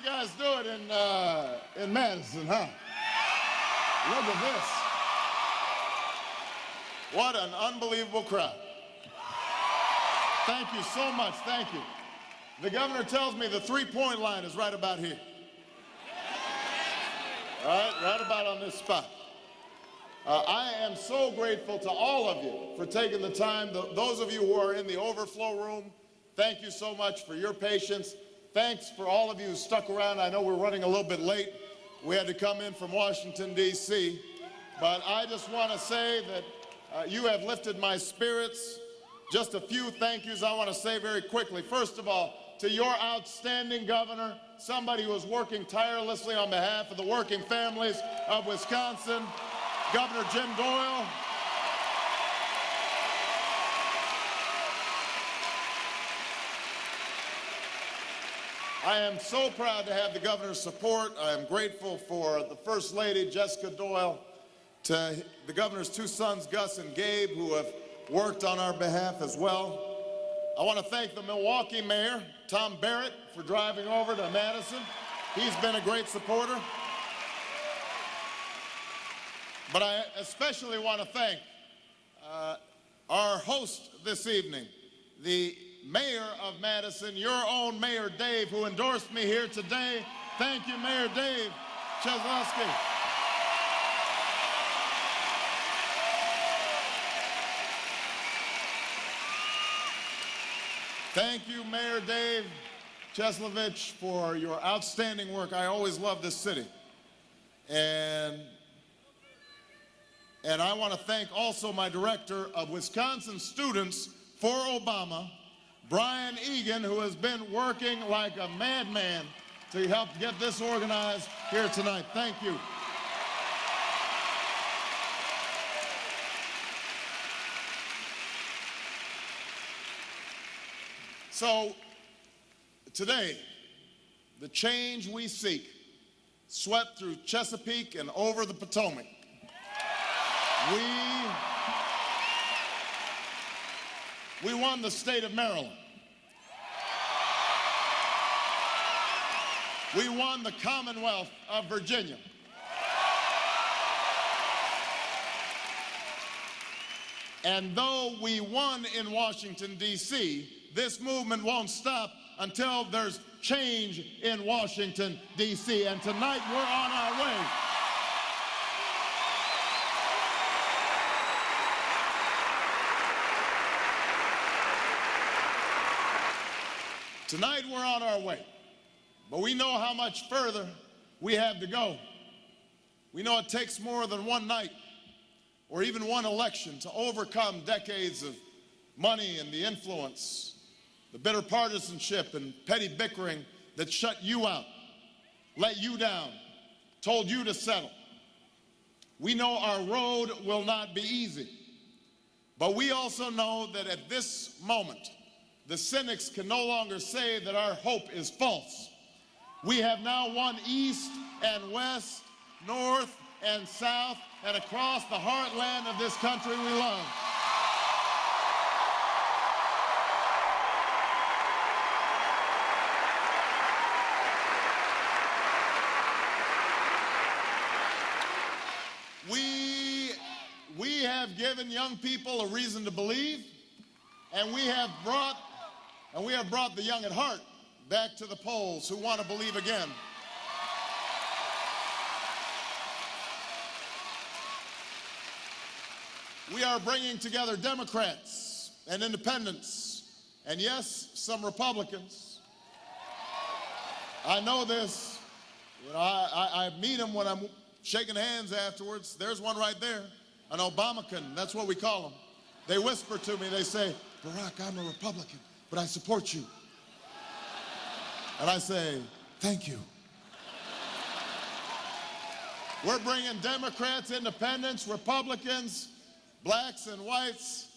guys do it in Madison, huh? Look at this. What an unbelievable crowd. Thank you so much, thank you. The governor tells me the three-point line is right about here. Right about on this spot. I am so grateful to all of you for taking the time. Those of you who are in the overflow room, thank you so much for your patience. Thanks for all of you who stuck around. I know we're running a little bit late. We had to come in from Washington, D.C. But I just want to say that you have lifted my spirits. Just a few thank yous I want to say very quickly. First of all, to your outstanding governor, somebody who is working tirelessly on behalf of the working families of Wisconsin, Governor Jim Doyle. I am so proud to have the governor's support. I am grateful for the First Lady, Jessica Doyle, to the governor's two sons, Gus and Gabe, who have worked on our behalf as well. I want to thank the Milwaukee mayor, Tom Barrett, for driving over to Madison. He's been a great supporter. But I especially want to thank our host this evening, the mayor of Madison, your own Mayor Dave, who endorsed me here today. Thank you, Mayor Dave Cheslowski. Thank you, Mayor Dave Cheslovich, for your outstanding work. I always love this city. And I want to thank also my director of Wisconsin Students for Obama, Brian Egan, who has been working like a madman to help get this organized here tonight. Thank you. So today, the change we seek swept through Chesapeake and over the Potomac. We won the state of Maryland. We won the Commonwealth of Virginia. And though we won in Washington, D.C., this movement won't stop until there's change in Washington, D.C. And tonight we're on our way. Tonight we're on our way, but we know how much further we have to go. We know it takes more than one night or even one election to overcome decades of money and the influence, the bitter partisanship and petty bickering that shut you out, let you down, told you to settle. We know our road will not be easy, but we also know that at this moment, the cynics can no longer say that our hope is false. We have now won east and west, north and south, and across the heartland of this country we love. We have given young people a reason to believe, and we have brought the young at heart back to the polls who want to believe again. We are bringing together Democrats and independents, and yes, some Republicans. I know this. You know, I meet them when I'm shaking hands afterwards. There's one right there, an Obamacan, that's what we call them. They whisper to me, they say, "Barack, I'm a Republican, but I support you." And I say, "Thank you." We're bringing Democrats, independents, Republicans, blacks and whites,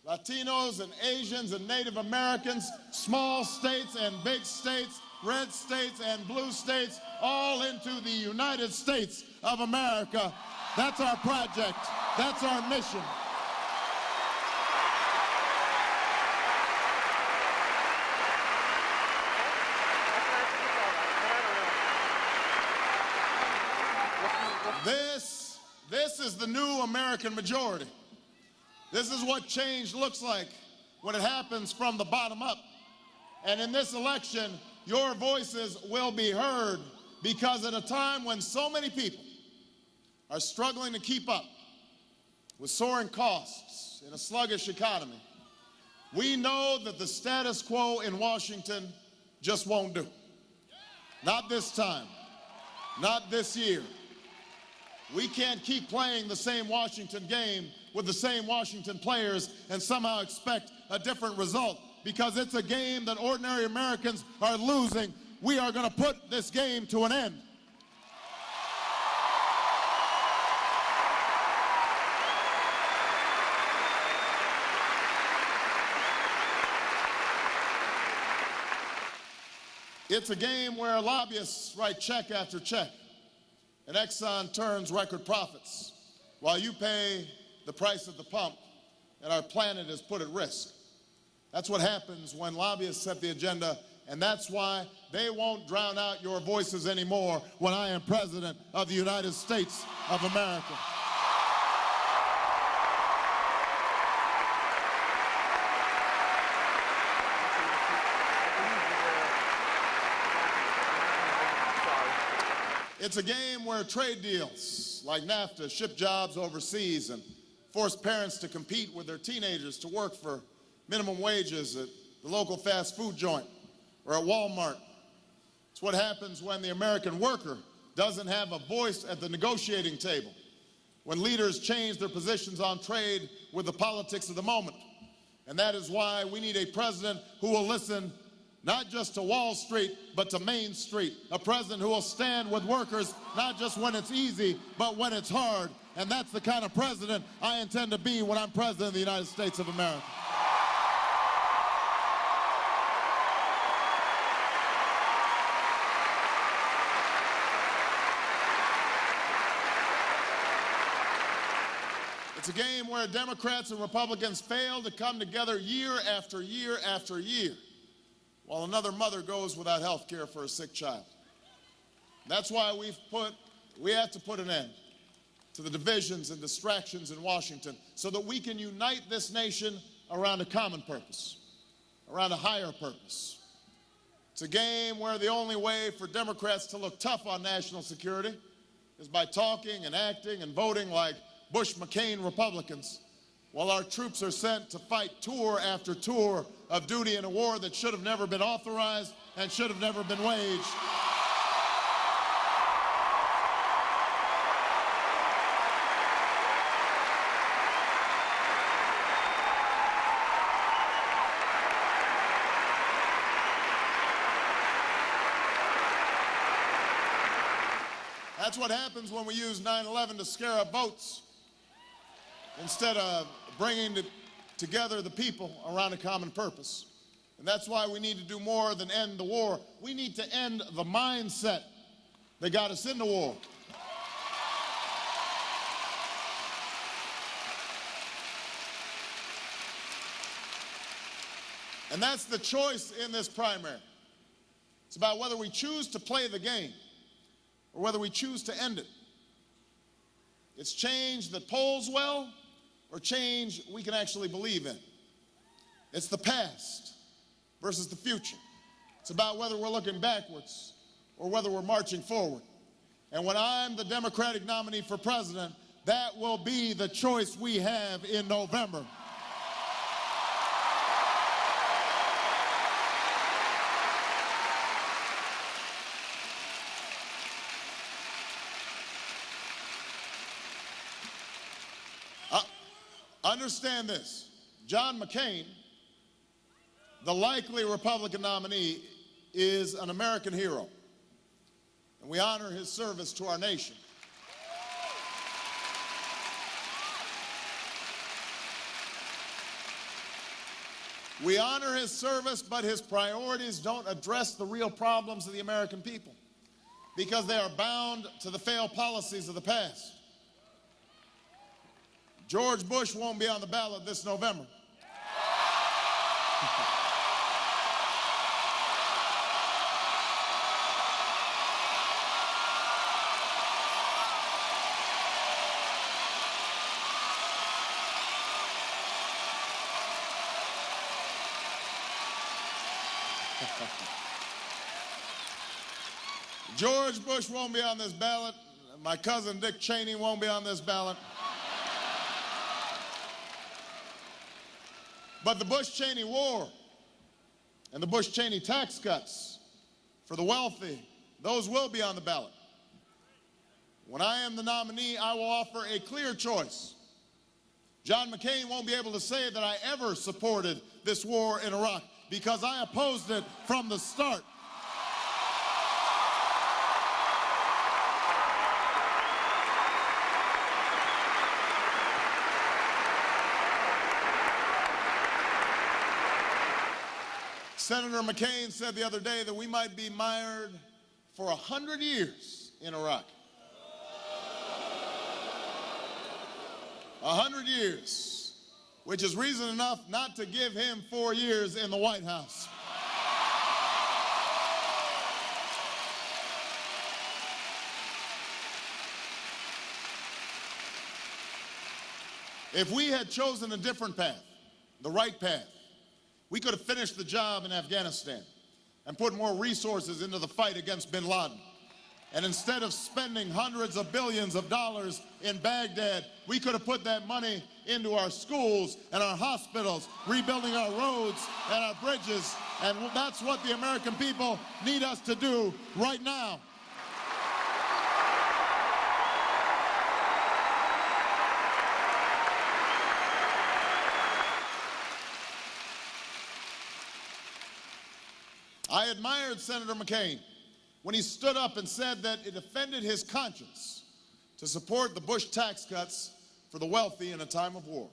Latinos and Asians and Native Americans, small states and big states, red states and blue states, all into the United States of America. That's our project. That's our mission. This is the new American majority. This is what change looks like when it happens from the bottom up. And in this election, your voices will be heard, because at a time when so many people are struggling to keep up with soaring costs in a sluggish economy, we know that the status quo in Washington just won't do. Not this time, not this year. We can't keep playing the same Washington game with the same Washington players and somehow expect a different result, because it's a game that ordinary Americans are losing. We are going to put this game to an end. It's a game where lobbyists write check after check, and Exxon turns record profits, while you pay the price at the pump, and our planet is put at risk. That's what happens when lobbyists set the agenda, and that's why they won't drown out your voices anymore when I am President of the United States of America. It's a game where trade deals like NAFTA ship jobs overseas and force parents to compete with their teenagers to work for minimum wages at the local fast food joint or at Walmart. It's what happens when the American worker doesn't have a voice at the negotiating table, when leaders change their positions on trade with the politics of the moment. And that is why we need a president who will listen not just to Wall Street, but to Main Street. A president who will stand with workers, not just when it's easy, but when it's hard. And that's the kind of president I intend to be when I'm president of the United States of America. It's a game where Democrats and Republicans fail to come together year after year after year, while another mother goes without health care for a sick child. That's why we have to put an end to the divisions and distractions in Washington, so that we can unite this nation around a common purpose, around a higher purpose. It's a game where the only way for Democrats to look tough on national security is by talking and acting and voting like Bush-McCain Republicans, while our troops are sent to fight tour after tour of duty in a war that should have never been authorized and should have never been waged. That's what happens when we use 9/11 to scare up votes, instead of bringing together the people around a common purpose. And that's why we need to do more than end the war. We need to end the mindset that got us into war. And that's the choice in this primary. It's about whether we choose to play the game or whether we choose to end it. It's change that polls well, or change we can actually believe in. It's the past versus the future. It's about whether we're looking backwards or whether we're marching forward. And when I'm the Democratic nominee for president, that will be the choice we have in November. Understand this, John McCain, the likely Republican nominee, is an American hero, and we honor his service to our nation. We honor his service, but his priorities don't address the real problems of the American people, because they are bound to the failed policies of the past. George Bush won't be on the ballot this November. George Bush won't be on this ballot. My cousin Dick Cheney won't be on this ballot. But the Bush-Cheney war and the Bush-Cheney tax cuts for the wealthy, those will be on the ballot. When I am the nominee, I will offer a clear choice. John McCain won't be able to say that I ever supported this war in Iraq because I opposed it from the start. Senator McCain said the other day that we might be mired for 100 years in Iraq. 100 years, which is reason enough not to give him 4 years in the White House. If we had chosen a different path, the right path, we could have finished the job in Afghanistan and put more resources into the fight against bin Laden. And instead of spending hundreds of billions of dollars in Baghdad, we could have put that money into our schools and our hospitals, rebuilding our roads and our bridges. And that's what the American people need us to do right now. I admired Senator McCain when he stood up and said that it offended his conscience to support the Bush tax cuts for the wealthy in a time of war.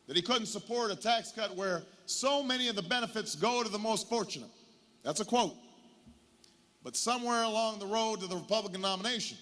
That he couldn't support a tax cut where so many of the benefits go to the most fortunate. That's a quote. But somewhere along the road to the Republican nomination,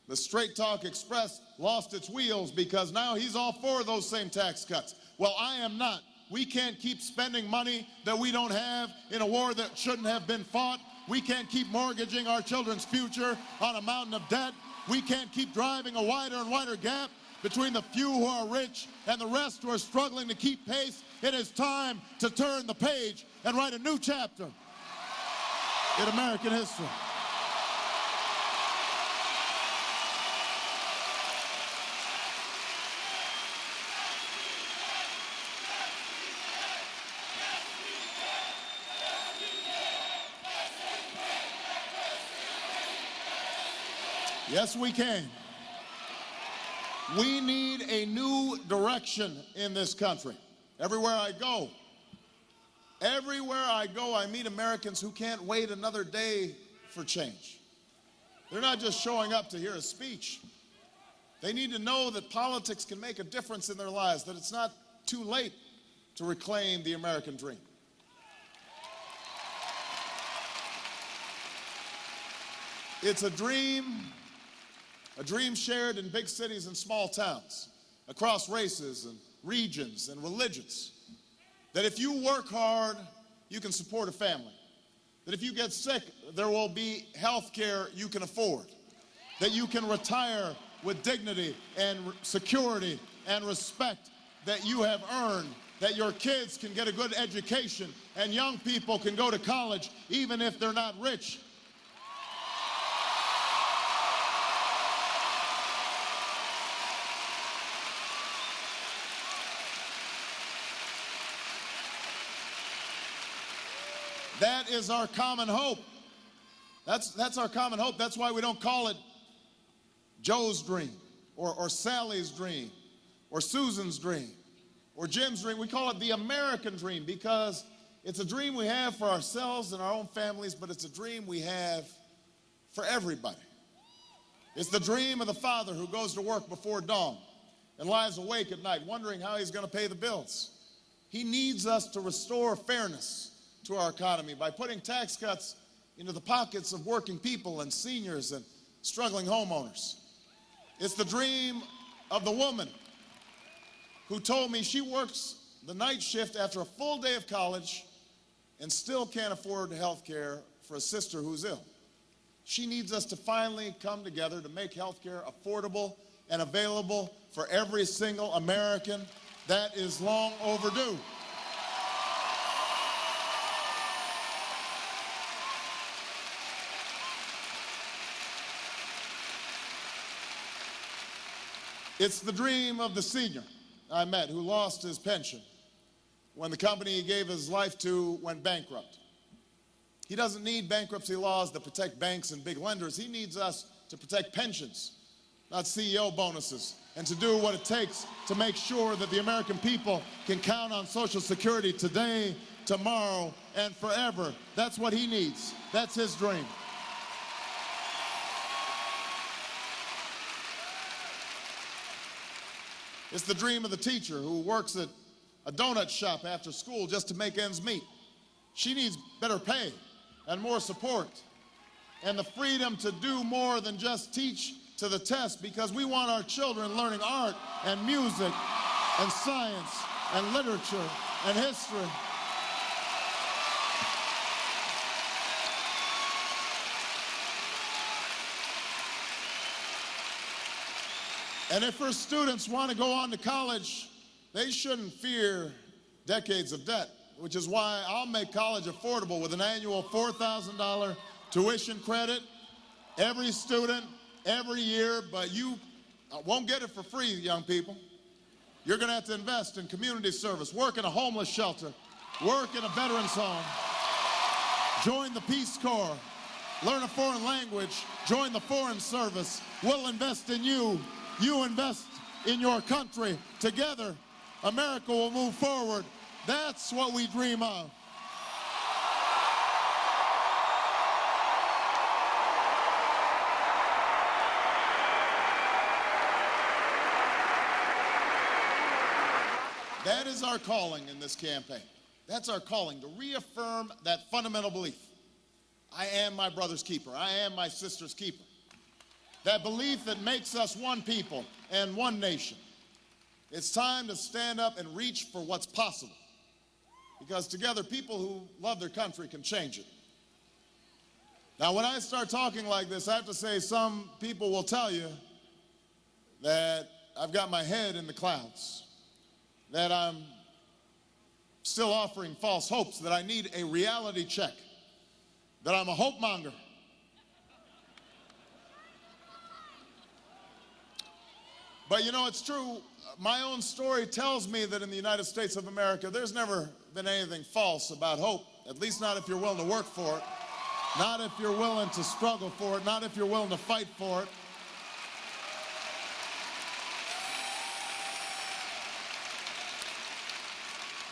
the Straight Talk Express lost its wheels because now he's all for those same tax cuts. Well, I am not. We can't keep spending money that we don't have in a war that shouldn't have been fought. We can't keep mortgaging our children's future on a mountain of debt. We can't keep driving a wider and wider gap between the few who are rich and the rest who are struggling to keep pace. It is time to turn the page and write a new chapter in American history. Yes, we can. We need a new direction in this country. Everywhere I go, I meet Americans who can't wait another day for change. They're not just showing up to hear a speech. They need to know that politics can make a difference in their lives, that it's not too late to reclaim the American dream. It's a dream shared in big cities and small towns, across races and regions and religions. That if you work hard, you can support a family. That if you get sick, there will be health care you can afford. That you can retire with dignity and security and respect that you have earned. That your kids can get a good education and young people can go to college even if they're not rich. That is our common hope. That's our common hope. That's why we don't call it Joe's dream or Sally's dream or Susan's dream or Jim's dream. We call it the American dream because it's a dream we have for ourselves and our own families, but it's a dream we have for everybody. It's the dream of the father who goes to work before dawn and lies awake at night wondering how he's going to pay the bills. He needs us to restore fairness to our economy by putting tax cuts into the pockets of working people and seniors and struggling homeowners. It's the dream of the woman who told me she works the night shift after a full day of college and still can't afford health care for a sister who's ill. She needs us to finally come together to make health care affordable and available for every single American. That is long overdue. It's the dream of the senior I met who lost his pension when the company he gave his life to went bankrupt. He doesn't need bankruptcy laws that protect banks and big lenders. He needs us to protect pensions, not CEO bonuses, and to do what it takes to make sure that the American people can count on Social Security today, tomorrow, and forever. That's what he needs. That's his dream. It's the dream of the teacher who works at a donut shop after school just to make ends meet. She needs better pay and more support and the freedom to do more than just teach to the test, because we want our children learning art and music and science and literature and history. And if her students want to go on to college, they shouldn't fear decades of debt, which is why I'll make college affordable with an annual $4,000 tuition credit every student, every year. But you won't get it for free, young people. You're going to have to invest in community service, work in a homeless shelter, work in a veterans home, join the Peace Corps, learn a foreign language, join the Foreign Service. We'll invest in you. You invest in your country. Together, America will move forward. That's what we dream of. That is our calling in this campaign. That's our calling, to reaffirm that fundamental belief. I am my brother's keeper. I am my sister's keeper. That belief that makes us one people and one nation. It's time to stand up and reach for what's possible, because together people who love their country can change it. Now, when I start talking like this, I have to say some people will tell you that I've got my head in the clouds, that I'm still offering false hopes, that I need a reality check, that I'm a hope monger. But you know, it's true. My own story tells me that in the United States of America, there's never been anything false about hope, at least not if you're willing to work for it, not if you're willing to struggle for it, not if you're willing to fight for it.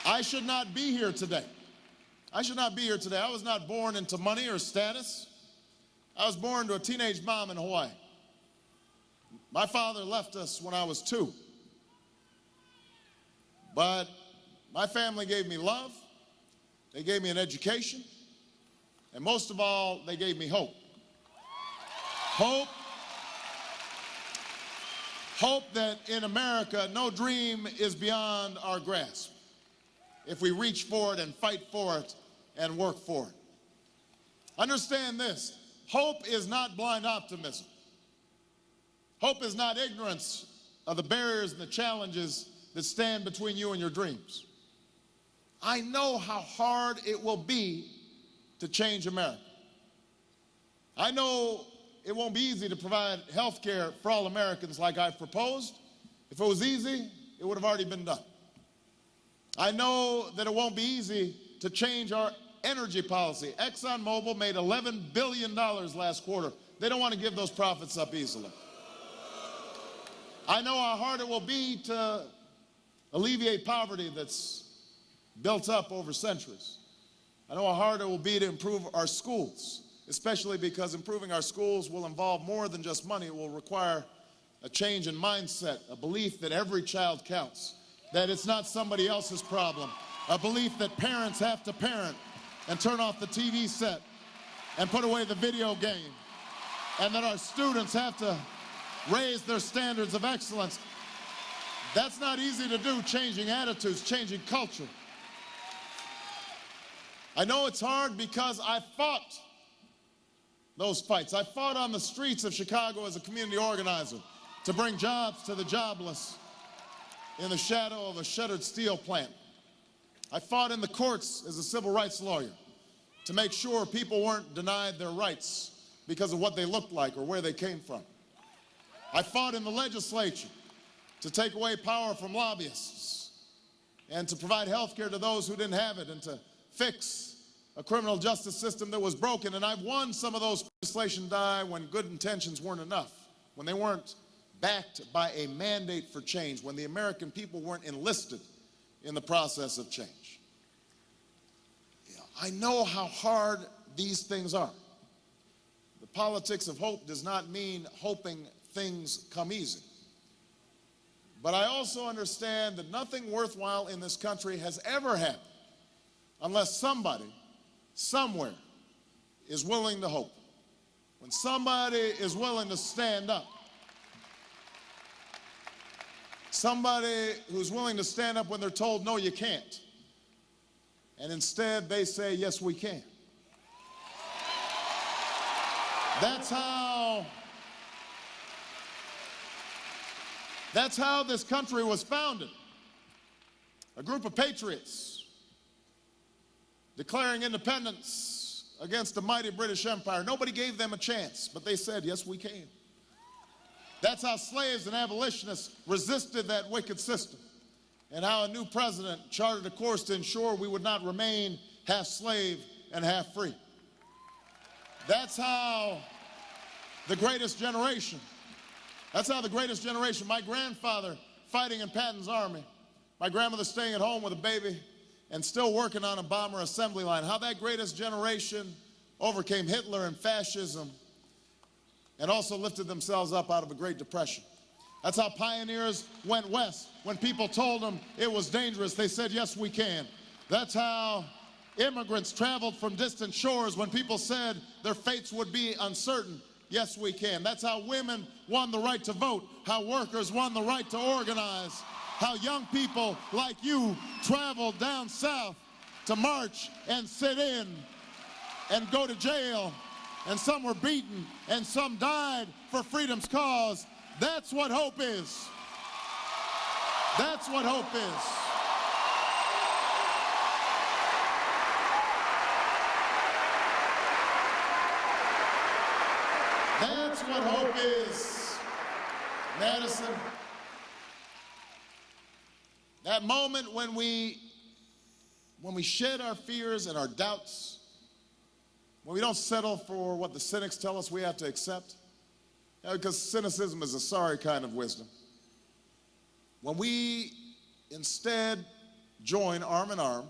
I should not be here today. I should not be here today. I was not born into money or status. I was born to a teenage mom in Hawaii. My father left us when I was 2. But my family gave me love, they gave me an education, and most of all, they gave me hope. Hope that in America, no dream is beyond our grasp if we reach for it and fight for it and work for it. Understand this: hope is not blind optimism. Hope is not ignorance of the barriers and the challenges that stand between you and your dreams. I know how hard it will be to change America. I know it won't be easy to provide health care for all Americans like I've proposed. If it was easy, it would have already been done. I know that it won't be easy to change our energy policy. ExxonMobil made $11 billion last quarter. They don't want to give those profits up easily. I know how hard it will be to alleviate poverty that's built up over centuries. I know how hard it will be to improve our schools, especially because improving our schools will involve more than just money. It will require a change in mindset, a belief that every child counts, that it's not somebody else's problem, a belief that parents have to parent and turn off the TV set and put away the video game, and that our students have to raise their standards of excellence. That's not easy to do, changing attitudes, changing culture. I know it's hard because I fought those fights. I fought on the streets of Chicago as a community organizer to bring jobs to the jobless in the shadow of a shuttered steel plant. I fought in the courts as a civil rights lawyer to make sure people weren't denied their rights because of what they looked like or where they came from. I fought in the legislature to take away power from lobbyists, and to provide health care to those who didn't have it, and to fix a criminal justice system that was broken. And I've won some of those legislation die when good intentions weren't enough, when they weren't backed by a mandate for change, when the American people weren't enlisted in the process of change. I know how hard these things are. The politics of hope does not mean hoping things come easy. But I also understand that nothing worthwhile in this country has ever happened unless somebody, somewhere, is willing to hope. When somebody is willing to stand up. Somebody who's willing to stand up when they're told, no, you can't. And instead they say, yes, we can. That's how this country was founded. A group of patriots declaring independence against the mighty British Empire. Nobody gave them a chance, but they said, yes, we can. That's how slaves and abolitionists resisted that wicked system, and how a new president charted a course to ensure we would not remain half slave and half free. That's how the greatest generation, my grandfather fighting in Patton's army, my grandmother staying at home with a baby and still working on a bomber assembly line, how that greatest generation overcame Hitler and fascism and also lifted themselves up out of a Great Depression. That's how pioneers went west. When people told them it was dangerous, they said, yes, we can. That's how immigrants traveled from distant shores when people said their fates would be uncertain. Yes, we can. That's how women won the right to vote, how workers won the right to organize, how young people like you traveled down south to march and sit in and go to jail, and some were beaten and some died for freedom's cause. That's what hope is. That's what hope is. That's what hope is, Madison. That moment when we shed our fears and our doubts, when we don't settle for what the cynics tell us we have to accept, because cynicism is a sorry kind of wisdom. When we instead join arm in arm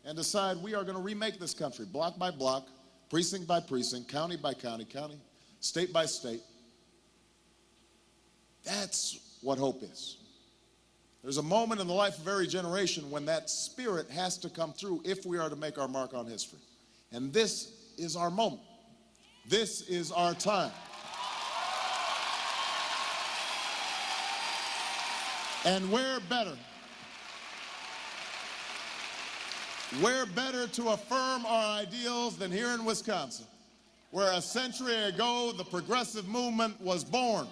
and decide we are going to remake this country block by block, precinct by precinct, county by county, state by state, that's what hope is. There's a moment in the life of every generation when that spirit has to come through if we are to make our mark on history. And this is our moment. This is our time. And where better to affirm our ideals than here in Wisconsin, where a century ago the progressive movement was born.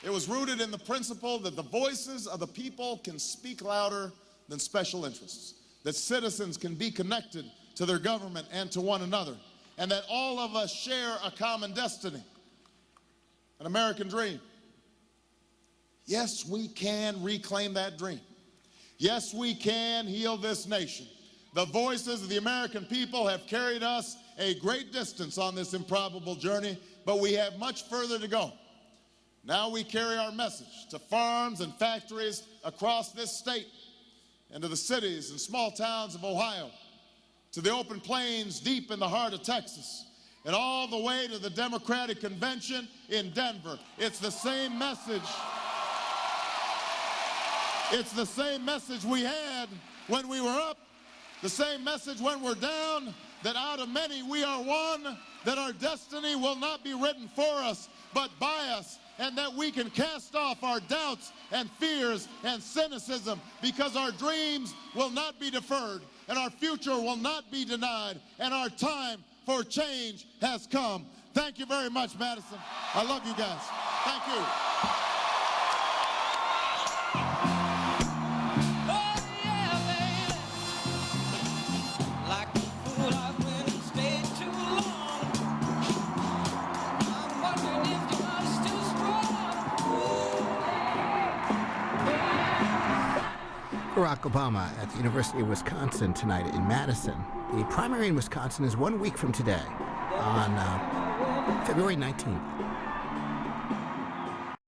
It was rooted in the principle that the voices of the people can speak louder than special interests, that citizens can be connected to their government and to one another, and that all of us share a common destiny, an American dream. Yes, we can reclaim that dream. Yes, we can heal this nation. The voices of the American people have carried us a great distance on this improbable journey, but we have much further to go. Now we carry our message to farms and factories across this state, and to the cities and small towns of Ohio, to the open plains deep in the heart of Texas, and all the way to the Democratic Convention in Denver. It's the same message. It's the same message we had when we were up, the same message when we're down, that out of many we are one, that our destiny will not be written for us, but by us, and that we can cast off our doubts and fears and cynicism, because our dreams will not be deferred, and our future will not be denied, and our time for change has come. Thank you very much, Madison. I love you guys. Thank you. Barack Obama at the University of Wisconsin tonight in Madison. The primary in Wisconsin is 1 week from today, on February 19th.